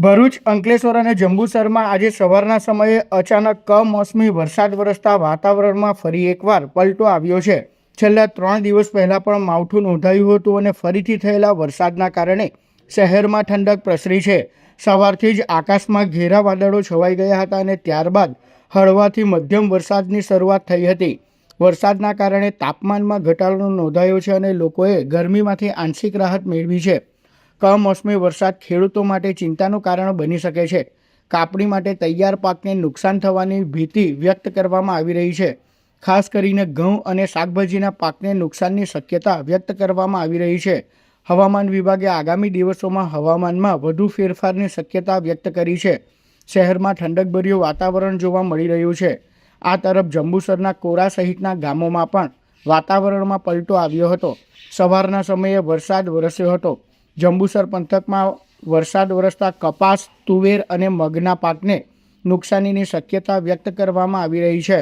ભરૂચ, અંકલેશ્વર અને જંબુસરમાં આજે સવારના સમયે અચાનક કમોસમી વરસાદ વરસતા વાતાવરણમાં ફરી એકવાર પલટો આવ્યો છે. છેલ્લા 3 દિવસ પહેલાં પણ માવઠું નોંધાયું હતું અને ફરીથી થયેલા વરસાદના કારણે શહેરમાં ઠંડક પ્રસરી છે. સવારથી જ આકાશમાં ઘેરા વાદળો છવાઈ ગયા હતા અને ત્યારબાદ હળવાથી મધ્યમ વરસાદની શરૂઆત થઈ હતી. વરસાદના કારણે તાપમાનમાં ઘટાડો નોંધાયો છે અને લોકોએ ગરમીમાંથી આંશિક રાહત મેળવી છે. કમોસમી વરસાદ ખેડૂતો માટે ચિંતાનું કારણ બની શકે છે. કાપણી માટે તૈયાર પાકને નુકસાન થવાની ભીતિ વ્યક્ત કરવામાં આવી રહી છે. ખાસ કરીને ઘઉં અને શાકભાજીના પાકને નુકસાનની શક્યતા વ્યક્ત કરવામાં આવી રહી છે. હવામાન વિભાગે આગામી દિવસોમાં હવામાનમાં વધુ ફેરફારની શક્યતા વ્યક્ત કરી છે. શહેરમાં ઠંડકભર્યું વાતાવરણ જોવા મળી રહ્યું છે. આ તરફ જંબુસરના કોરા સહિતના ગામોમાં પણ વાતાવરણમાં પલટો આવ્યો હતો. સવારના સમયે વરસાદ વરસ્યો હતો. જંબુસર પંથકમાં વરસાદ વરસતા કપાસ, તુવેર અને મગના પાકને નુકસાનીની શક્યતા વ્યક્ત કરવામાં આવી રહી છે.